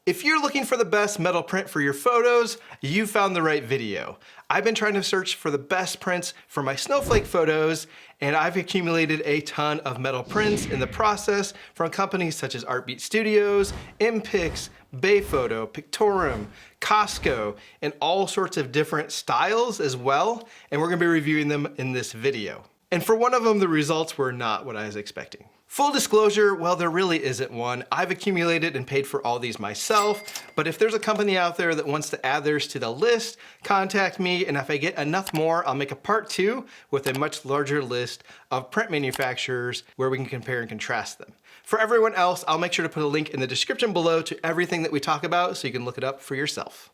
If you're looking for the best metal print for your photos, you found the right video. I've been trying to search for the best prints for my snowflake photos, and I've accumulated a ton of metal prints in the process from companies such as Artbeat Studios, Mpix, Bayphoto, Pictorem, Costco, and all sorts of different styles as well, and we're gonna be reviewing them in this video. And for one of them, the results were not what I was expecting. Full disclosure, well, there really isn't one. I've accumulated and paid for all these myself, but if there's a company out there that wants to add theirs to the list, contact me, and if I get enough more, I'll make a part 2 with a much larger list of print manufacturers where we can compare and contrast them. For everyone else, I'll make sure to put a link in the description below to everything that we talk about so you can look it up for yourself.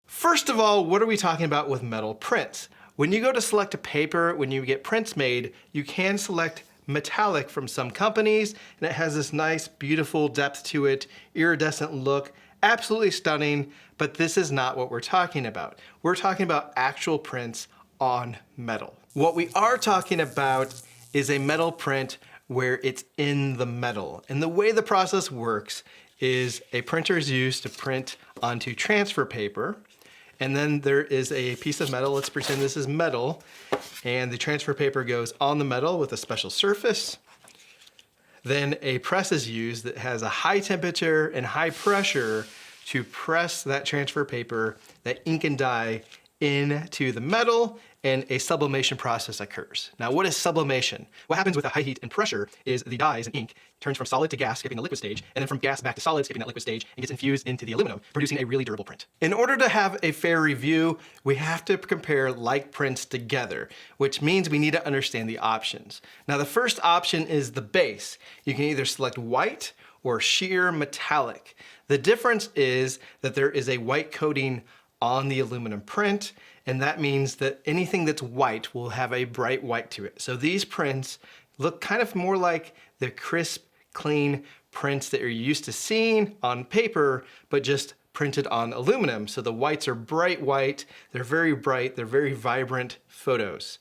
First of all, what are we talking about with metal prints? When you go to select a paper, when you get prints made, you can select metallic from some companies, and it has this nice, beautiful depth to it, iridescent look, absolutely stunning, but this is not what we're talking about. We're talking about actual prints on metal. What we are talking about is a metal print where it's in the metal. And the way the process works is a printer is used to print onto transfer paper. And then there is a piece of metal, let's pretend this is metal, and the transfer paper goes on the metal with a special surface. Then a press is used that has a high temperature and high pressure to press that transfer paper, that ink and dye, into the metal, and a sublimation process occurs. Now, what is sublimation? What happens with a high heat and pressure is the dyes and ink turns from solid to gas, skipping the liquid stage, and then from gas back to solid, skipping that liquid stage, and gets infused into the aluminum, producing a really durable print. In order to have a fair review, we have to compare like prints together, which means we need to understand the options. Now, the first option is the base. You can either select white or sheer metallic. The difference is that there is a white coating on the aluminum print, and that means that anything that's white will have a bright white to it. So these prints look kind of more like the crisp, clean prints that you're used to seeing on paper, but just printed on aluminum. So the whites are bright white, they're very bright, they're very vibrant photos.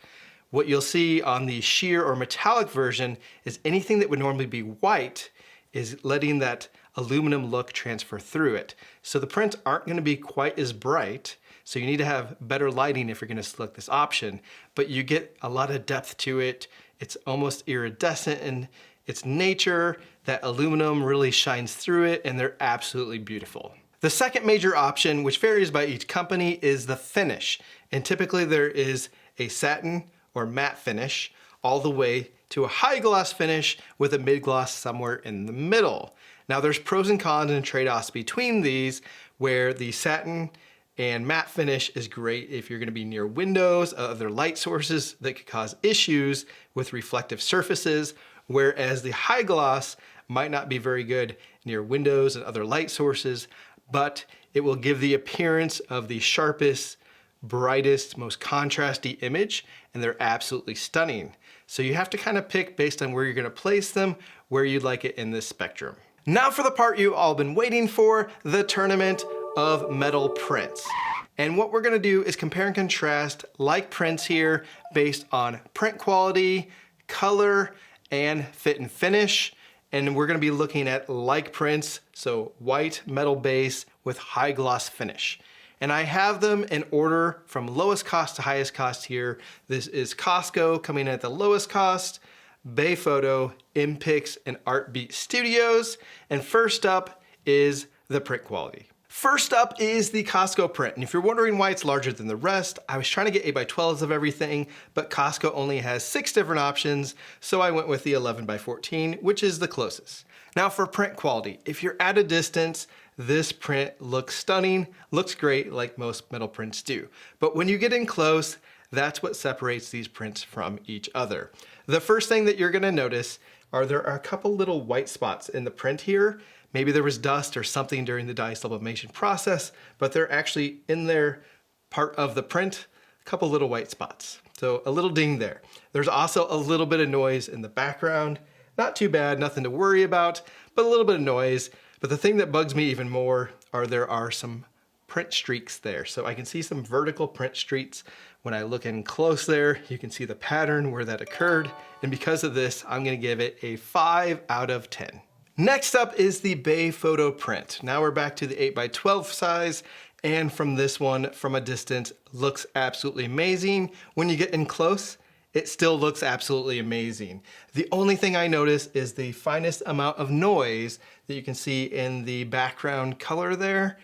What you'll see on the sheer or metallic version is anything that would normally be white is letting that aluminum look transfer through it. So the prints aren't gonna be quite as bright, so you need to have better lighting if you're gonna select this option, but you get a lot of depth to it. It's almost iridescent in its nature. That aluminum really shines through it, and they're absolutely beautiful. The second major option, which varies by each company, is the finish. And typically there is a satin or matte finish all the way to a high gloss finish with a mid gloss somewhere in the middle. Now there's pros and cons and trade-offs between these, where the satin and matte finish is great if you're gonna be near windows, other light sources that could cause issues with reflective surfaces, whereas the high gloss might not be very good near windows and other light sources, but it will give the appearance of the sharpest, brightest, most contrasty image, and they're absolutely stunning. So you have to kind of pick based on where you're gonna place them, where you'd like it in this spectrum. Now for the part you've all been waiting for, the tournament of metal prints. And what we're gonna do is compare and contrast like prints here based on print quality, color, and fit and finish. And we're gonna be looking at like prints, so white metal base with high gloss finish. And I have them in order from lowest cost to highest cost here. This is Costco coming in at the lowest cost, Bayphoto, Mpix, and Artbeat Studios. And first up is the print quality. First up is the Costco print. And if you're wondering why it's larger than the rest, I was trying to get 8x12s of everything, but Costco only has 6 different options, so I went with the 11x14, which is the closest. Now for print quality, if you're at a distance, this print looks stunning, looks great like most metal prints do. But when you get in close, that's what separates these prints from each other. The first thing that you're gonna notice are there are a couple little white spots in the print here. Maybe there was dust or something during the dye sublimation process, but they're actually in their part of the print, a couple little white spots. So a little ding there. There's also a little bit of noise in the background. Not too bad, nothing to worry about, but a little bit of noise. But the thing that bugs me even more are there are some print streaks there. So I can see some vertical print streaks. When I look in close there, you can see the pattern where that occurred. And because of this, I'm gonna give it a 5 out of 10. Next up is the Bayphoto print. Now we're back to the 8x12 size, and from this one, from a distance, looks absolutely amazing. When you get in close, it still looks absolutely amazing. The only thing I notice is the finest amount of noise that you can see in the background color there,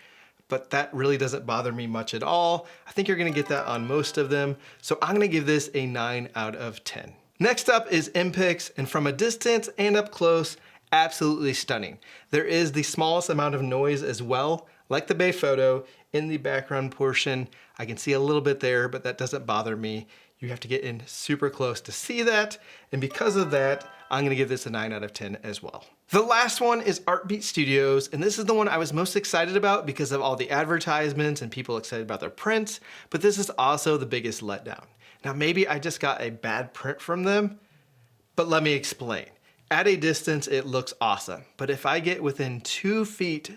but that really doesn't bother me much at all. I think you're gonna get that on most of them, so I'm gonna give this a 9 out of 10. Next up is Mpix, and from a distance and up close, absolutely stunning. There is the smallest amount of noise as well, like the Bayphoto, in the background portion. I can see a little bit there, but that doesn't bother me. You have to get in super close to see that, and because of that, I'm gonna give this a 9 out of 10 as well. The last one is Artbeat Studios, and this is the one I was most excited about because of all the advertisements and people excited about their prints, but this is also the biggest letdown. Now maybe I just got a bad print from them, but let me explain. At a distance, it looks awesome, but if I get within 2 feet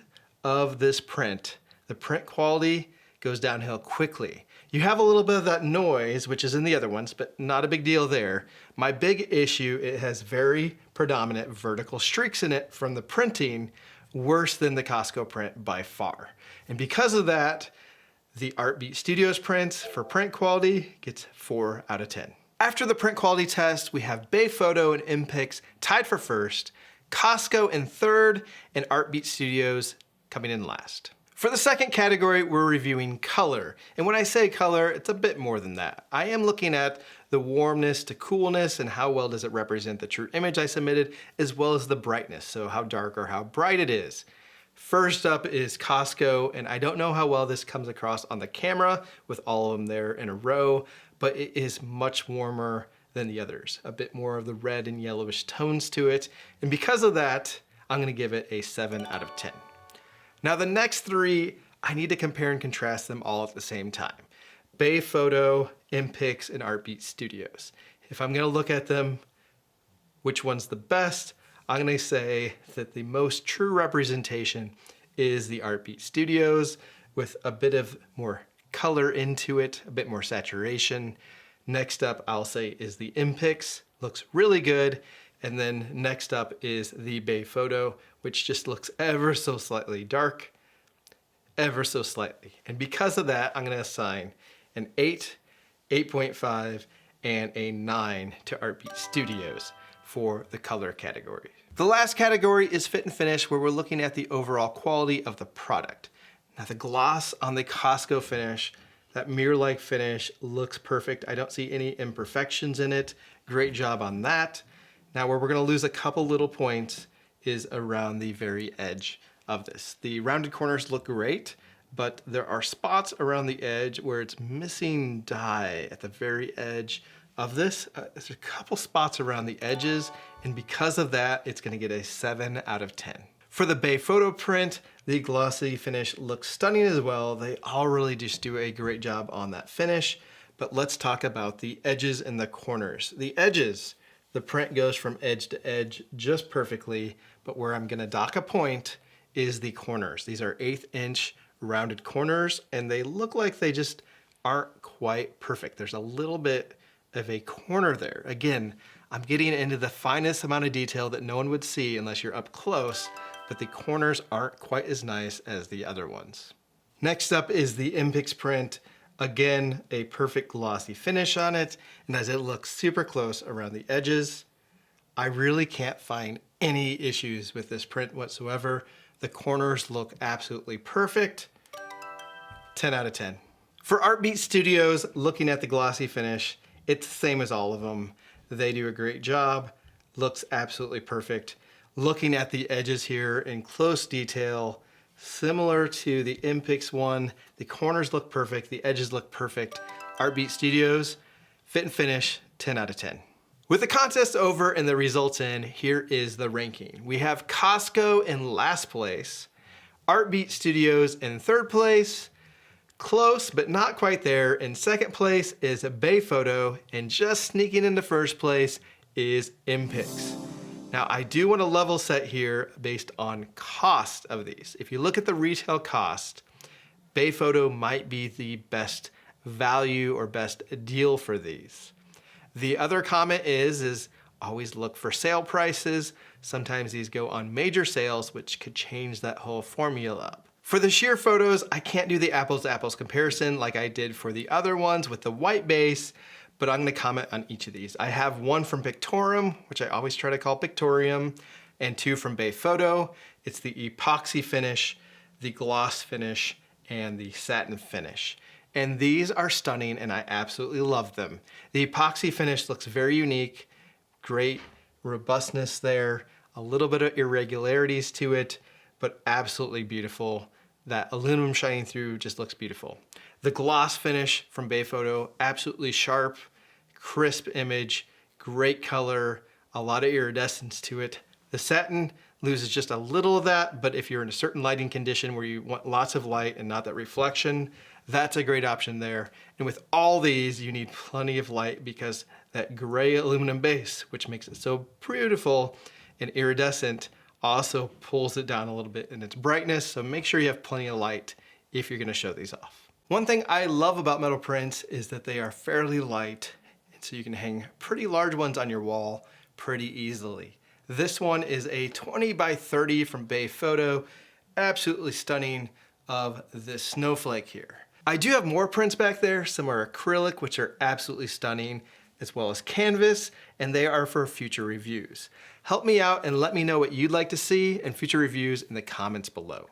of this print, the print quality goes downhill quickly. You have a little bit of that noise, which is in the other ones, but not a big deal there. My big issue, it has very predominant vertical streaks in it from the printing, worse than the Costco print by far. And because of that, the Artbeat Studios prints for print quality gets 4 out of 10. After the print quality test, we have Bayphoto and Mpix tied for first, Costco in third, and Artbeat Studios coming in last. For the second category, we're reviewing color. And when I say color, it's a bit more than that. I am looking at the warmness to coolness and how well does it represent the true image I submitted, as well as the brightness, so how dark or how bright it is. First up is Costco, and I don't know how well this comes across on the camera with all of them there in a row, but it is much warmer than the others. A bit more of the red and yellowish tones to it, and because of that, I'm gonna give it a 7 out of 10. Now the next three, I need to compare and contrast them all at the same time. Bayphoto, Mpix, and Artbeat Studios. If I'm gonna look at them, which one's the best, I'm gonna say that the most true representation is the Artbeat Studios with a bit of more color into it, a bit more saturation. Next up, I'll say is the Mpix, looks really good. And then next up is the Bayphoto, which just looks ever so slightly dark, ever so slightly. And because of that, I'm gonna assign an 8, 8.5, and a 9 to Artbeat Studios for the color category. The last category is fit and finish, where we're looking at the overall quality of the product. Now the gloss on the Costco finish, that mirror-like finish looks perfect. I don't see any imperfections in it. Great job on that. Now where we're gonna lose a couple little points is around the very edge of this. The rounded corners look great, but there are spots around the edge where it's missing dye at the very edge of this. There's a couple spots around the edges, and because of that, it's gonna get a 7 out of 10. For the Bayphoto print, the glossy finish looks stunning as well. They all really just do a great job on that finish, but let's talk about the edges and the corners. The edges, the print goes from edge to edge just perfectly, but where I'm gonna dock a point is the corners. These are 1/8 inch rounded corners, and they look like they just aren't quite perfect. There's a little bit of a corner there. Again, I'm getting into the finest amount of detail that no one would see unless you're up close, but the corners aren't quite as nice as the other ones. Next up is the Mpix print. Again, a perfect glossy finish on it, and as it looks super close around the edges, I really can't find any issues with this print whatsoever. The corners look absolutely perfect. 10 out of 10. For Artbeat Studios, looking at the glossy finish, it's the same as all of them. They do a great job, looks absolutely perfect. Looking at the edges here in close detail, similar to the Mpix one, the corners look perfect, the edges look perfect. Artbeat Studios, fit and finish, 10 out of 10. With the contest over and the results in, here is the ranking. We have Costco in last place, Artbeat Studios in third place, close but not quite there. In second place is Bayphoto, and just sneaking into first place is Mpix. Now I do want to level set here based on cost of these. If you look at the retail cost, Bayphoto might be the best value or best deal for these. The other comment is always look for sale prices. Sometimes these go on major sales, which could change that whole formula up. For the sheer photos, I can't do the apples to apples comparison like I did for the other ones with the white base, but I'm gonna comment on each of these. I have one from Pictorem, which I always try to call Pictorium, and two from Bayphoto. It's the epoxy finish, the gloss finish, and the satin finish. And these are stunning and I absolutely love them. The epoxy finish looks very unique, great robustness there, a little bit of irregularities to it, but absolutely beautiful. That aluminum shining through just looks beautiful. The gloss finish from Bayphoto, absolutely sharp, crisp image, great color, a lot of iridescence to it. The satin loses just a little of that, but if you're in a certain lighting condition where you want lots of light and not that reflection, that's a great option there. And with all these, you need plenty of light because that gray aluminum base, which makes it so beautiful and iridescent, also pulls it down a little bit in its brightness. So make sure you have plenty of light if you're gonna show these off. One thing I love about metal prints is that they are fairly light, and so you can hang pretty large ones on your wall pretty easily. This one is a 20 by 30 from Bayphoto, absolutely stunning, of this snowflake here. I do have more prints back there. Some are acrylic, which are absolutely stunning, as well as canvas, and they are for future reviews. Help me out and let me know what you'd like to see in future reviews in the comments below.